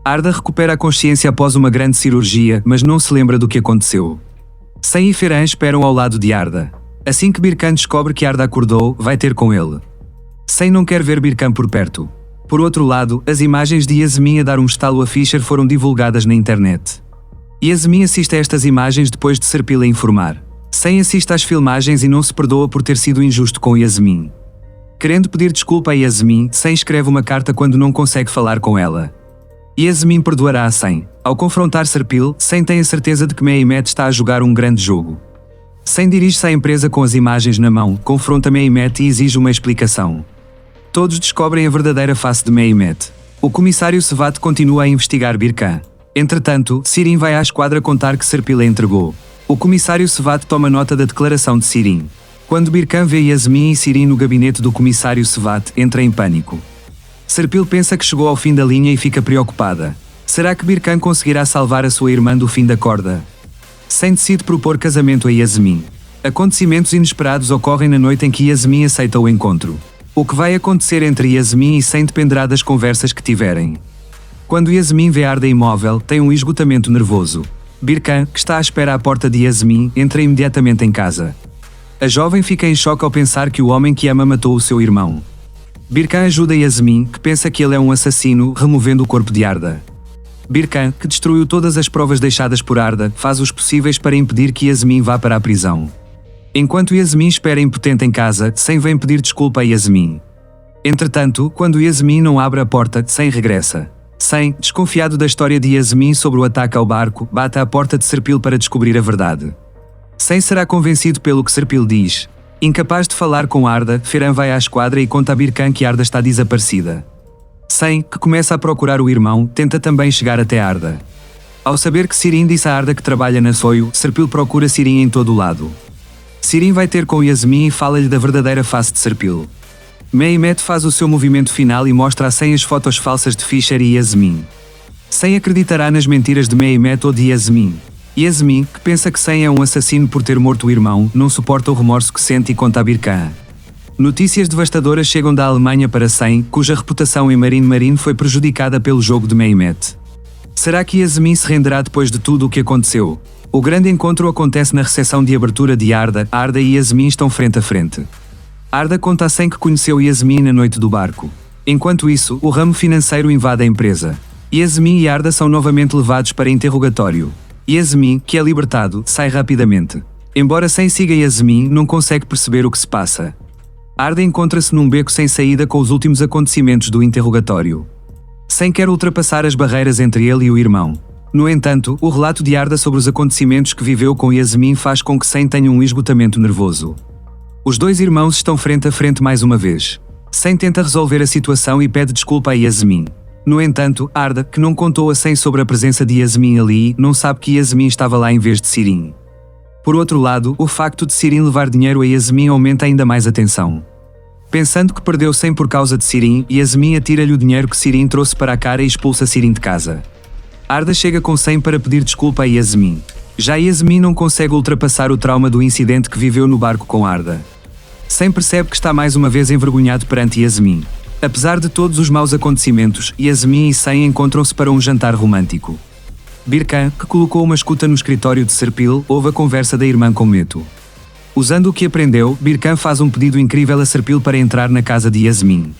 Arda recupera a consciência após uma grande cirurgia, mas não se lembra do que aconteceu. Sen e Ferhan esperam ao lado de Arda. Assim que Birkan descobre que Arda acordou, vai ter com ele. Sen não quer ver Birkan por perto. Por outro lado, as imagens de Yasmin a dar um estalo a Fischer foram divulgadas na internet. Yasmin assiste a estas imagens depois de Serpil a informar. Sen assiste às filmagens e não se perdoa por ter sido injusto com Yasmin. Querendo pedir desculpa a Yasmin, Sen escreve uma carta quando não consegue falar com ela. Yasmin perdoará a Sen. Ao confrontar Serpil, Sen tem a certeza de que Mehmet está a jogar um grande jogo. Sen dirige-se à empresa com as imagens na mão, confronta Mehmet e exige uma explicação. Todos descobrem a verdadeira face de Mehmet. O comissário Sevat continua a investigar Birkan. Entretanto, Sirin vai à esquadra contar que Serpil a entregou. O comissário Sevat toma nota da declaração de Sirin. Quando Birkan vê Yasmin e Sirin no gabinete do comissário Sevat, entra em pânico. Serpil pensa que chegou ao fim da linha e fica preocupada. Será que Birkan conseguirá salvar a sua irmã do fim da corda? Sen decide propor casamento a Yasmin. Acontecimentos inesperados ocorrem na noite em que Yasmin aceita o encontro. O que vai acontecer entre Yasmin e Sen dependerá das conversas que tiverem. Quando Yasmin vê Arda imóvel, tem um esgotamento nervoso. Birkan, que está à espera à porta de Yasmin, entra imediatamente em casa. A jovem fica em choque ao pensar que o homem que ama matou o seu irmão. Birkan ajuda Yasmin, que pensa que ele é um assassino, removendo o corpo de Arda. Birkan, que destruiu todas as provas deixadas por Arda, faz os possíveis para impedir que Yasmin vá para a prisão. Enquanto Yasmin espera impotente em casa, Sen vem pedir desculpa a Yasmin. Entretanto, quando Yasmin não abre a porta, Sen regressa. Sen, desconfiado da história de Yasmin sobre o ataque ao barco, bate à porta de Serpil para descobrir a verdade. Sen será convencido pelo que Serpil diz. Incapaz de falar com Arda, Ferhan vai à esquadra e conta a Birkan que Arda está desaparecida. Sen, que começa a procurar o irmão, tenta também chegar até Arda. Ao saber que Sirin disse a Arda que trabalha na Soio, Serpil procura Sirin em todo o lado. Sirin vai ter com Yasmin e fala-lhe da verdadeira face de Serpil. Mehmet faz o seu movimento final e mostra a Sen as fotos falsas de Fischer e Yasmin. Sen acreditará nas mentiras de Mehmet ou de Yasmin. Yasmin, que pensa que Sen é um assassino por ter morto o irmão, não suporta o remorso que sente e conta a Birkan. Notícias devastadoras chegam da Alemanha para Sen, cuja reputação em Marine foi prejudicada pelo jogo de Mehmet. Será que Yasmin se renderá depois de tudo o que aconteceu? O grande encontro acontece na recepção de abertura de Arda. Arda e Yasmin estão frente a frente. Arda conta a Sen que conheceu Yasmin na noite do barco. Enquanto isso, o ramo financeiro invade a empresa. Yasmin e Arda são novamente levados para interrogatório. Yasmin, que é libertado, sai rapidamente. Embora Sen siga Yasmin, não consegue perceber o que se passa. Arda encontra-se num beco sem saída com os últimos acontecimentos do interrogatório. Sen quer ultrapassar as barreiras entre ele e o irmão. No entanto, o relato de Arda sobre os acontecimentos que viveu com Yasmin faz com que Sen tenha um esgotamento nervoso. Os dois irmãos estão frente a frente mais uma vez. Sen tenta resolver a situação e pede desculpa a Yasmin. No entanto, Arda, que não contou a Sen sobre a presença de Yasmin ali, não sabe que Yasmin estava lá em vez de Sirin. Por outro lado, o facto de Sirin levar dinheiro a Yasmin aumenta ainda mais a tensão. Pensando que perdeu Sen por causa de Sirin, Yasmin atira-lhe o dinheiro que Sirin trouxe para a cara e expulsa Sirin de casa. Arda chega com Sen para pedir desculpa a Yasmin. Já Yasmin não consegue ultrapassar o trauma do incidente que viveu no barco com Arda. Sen percebe que está mais uma vez envergonhado perante Yasmin. Apesar de todos os maus acontecimentos, Yasmin e Sen encontram-se para um jantar romântico. Birkan, que colocou uma escuta no escritório de Serpil, ouve a conversa da irmã com Meto. Usando o que aprendeu, Birkan faz um pedido incrível a Serpil para entrar na casa de Yasmin.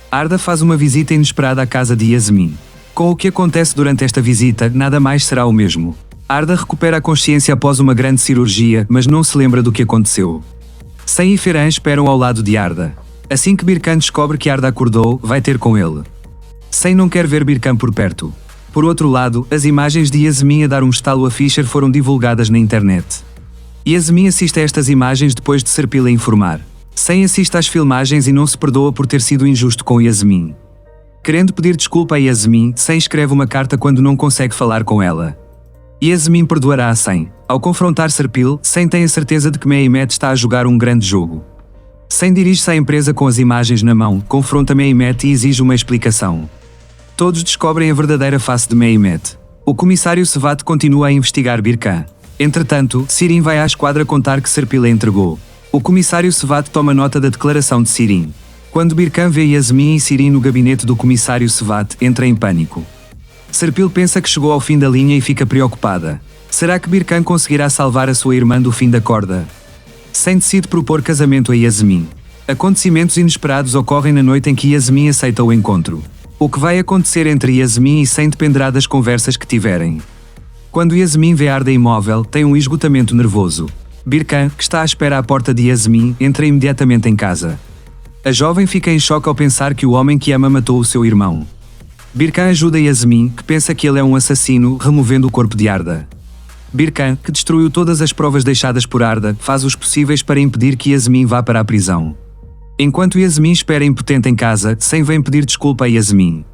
Arda faz uma visita inesperada à casa de Yasmin. Com o que acontece durante esta visita, nada mais será o mesmo. Arda recupera a consciência após uma grande cirurgia, mas não se lembra do que aconteceu. Sen e Ferhan esperam ao lado de Arda. Assim que Birkan descobre que Arda acordou, vai ter com ele. Sen não quer ver Birkan por perto. Por outro lado, as imagens de Yasmin a dar um estalo a Fischer foram divulgadas na internet. Yasmin assiste a estas imagens depois de Serpil a informar. Sen assiste às filmagens e não se perdoa por ter sido injusto com Yasmin. Querendo pedir desculpa a Yasmin, Sen escreve uma carta quando não consegue falar com ela. Yasmin perdoará a Sen. Ao confrontar Serpil, Sen tem a certeza de que Mehmet está a jogar um grande jogo. Sen dirige-se à empresa com as imagens na mão, confronta Mehmet e exige uma explicação. Todos descobrem a verdadeira face de Mehmet. O comissário Sevat continua a investigar Birkan. Entretanto, Sirin vai à esquadra contar que Serpil a entregou. O comissário Sevat toma nota da declaração de Sirin. Quando Birkan vê Yasmin e Sirin no gabinete do comissário Sevat, entra em pânico. Serpil pensa que chegou ao fim da linha e fica preocupada. Será que Birkan conseguirá salvar a sua irmã do fim da corda? Sen decide propor casamento a Yasmin. Acontecimentos inesperados ocorrem na noite em que Yasmin aceita o encontro. O que vai acontecer entre Yasmin e Sen dependerá das conversas que tiverem. Quando Yasmin vê Arda imóvel, tem um esgotamento nervoso. Birkan, que está à espera à porta de Yasmin, entra imediatamente em casa. A jovem fica em choque ao pensar que o homem que ama matou o seu irmão. Birkan ajuda Yasmin, que pensa que ele é um assassino, removendo o corpo de Arda. Birkan, que destruiu todas as provas deixadas por Arda, faz os possíveis para impedir que Yasmin vá para a prisão. Enquanto Yasmin espera impotente em casa, Sen vem pedir desculpa a Yasmin.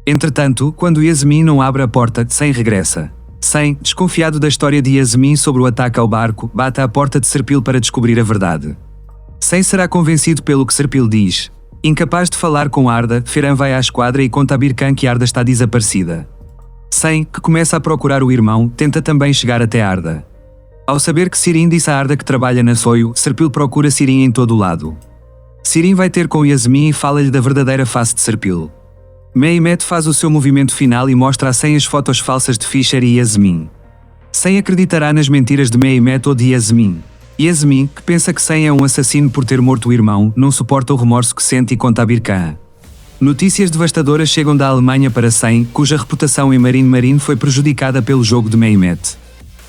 Entretanto, quando Yasmin não abre a porta, Sen regressa. Sen, desconfiado da história de Yasmin sobre o ataque ao barco, bate à porta de Serpil para descobrir a verdade. Sen será convencido pelo que Serpil diz. Incapaz de falar com Arda, Ferhan vai à esquadra e conta a Birkan que Arda está desaparecida. Sen, que começa a procurar o irmão, tenta também chegar até Arda. Ao saber que Sirin disse a Arda que trabalha na Soio, Serpil procura Sirin em todo o lado. Sirin vai ter com Yasmin e fala-lhe da verdadeira face de Serpil. Mehmet faz o seu movimento final e mostra a Sen as fotos falsas de Fischer e Yasmin. Sen acreditará nas mentiras de Mehmet ou de Yasmin. Yasmin, que pensa que Sen é um assassino por ter morto o irmão, não suporta o remorso que sente e conta a Birkan. Notícias devastadoras chegam da Alemanha para Sen, cuja reputação em Marine foi prejudicada pelo jogo de Mehmet.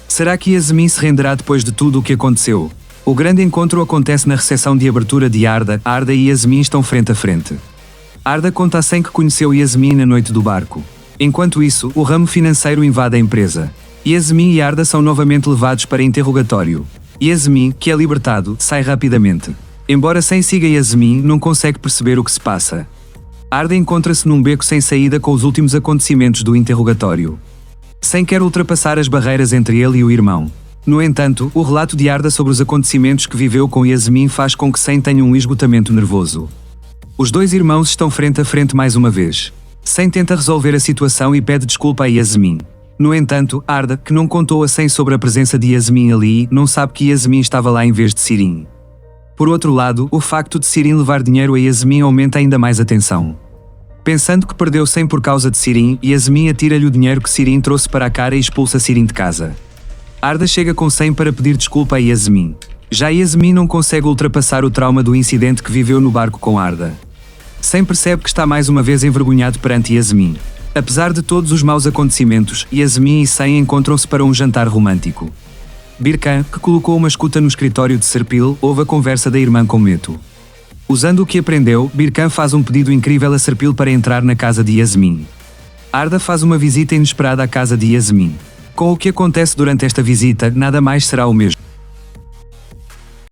Será que Yasmin se renderá depois de tudo o que aconteceu? O grande encontro acontece na recepção de abertura de Arda. Arda e Yasmin estão frente a frente. Arda conta a Sen que conheceu Yasmin na noite do barco. Enquanto isso, o ramo financeiro invade a empresa. Yasmin e Arda são novamente levados para interrogatório. Yasmin, que é libertado, sai rapidamente. Embora Sen siga Yasmin, não consegue perceber o que se passa. Arda encontra-se num beco sem saída com os últimos acontecimentos do interrogatório. Sen quer ultrapassar as barreiras entre ele e o irmão. No entanto, o relato de Arda sobre os acontecimentos que viveu com Yasmin faz com que Sen tenha um esgotamento nervoso. Os dois irmãos estão frente a frente mais uma vez. Sen tenta resolver a situação e pede desculpa a Yasmin. No entanto, Arda, que não contou a Sen sobre a presença de Yasmin ali, não sabe que Yasmin estava lá em vez de Sirin. Por outro lado, o facto de Sirin levar dinheiro a Yasmin aumenta ainda mais a tensão. Pensando que perdeu Sen por causa de Sirin, Yasmin atira-lhe o dinheiro que Sirin trouxe para a cara e expulsa Sirin de casa. Arda chega com Sen para pedir desculpa a Yasmin. Já Yasmin não consegue ultrapassar o trauma do incidente que viveu no barco com Arda. Sen percebe que está mais uma vez envergonhado perante Yasmin. Apesar de todos os maus acontecimentos, Yasmin e Sen encontram-se para um jantar romântico. Birkan, que colocou uma escuta no escritório de Serpil, ouve a conversa da irmã com Meto. Usando o que aprendeu, Birkan faz um pedido incrível a Serpil para entrar na casa de Yasmin. Arda faz uma visita inesperada à casa de Yasmin. Com o que acontece durante esta visita, nada mais será o mesmo.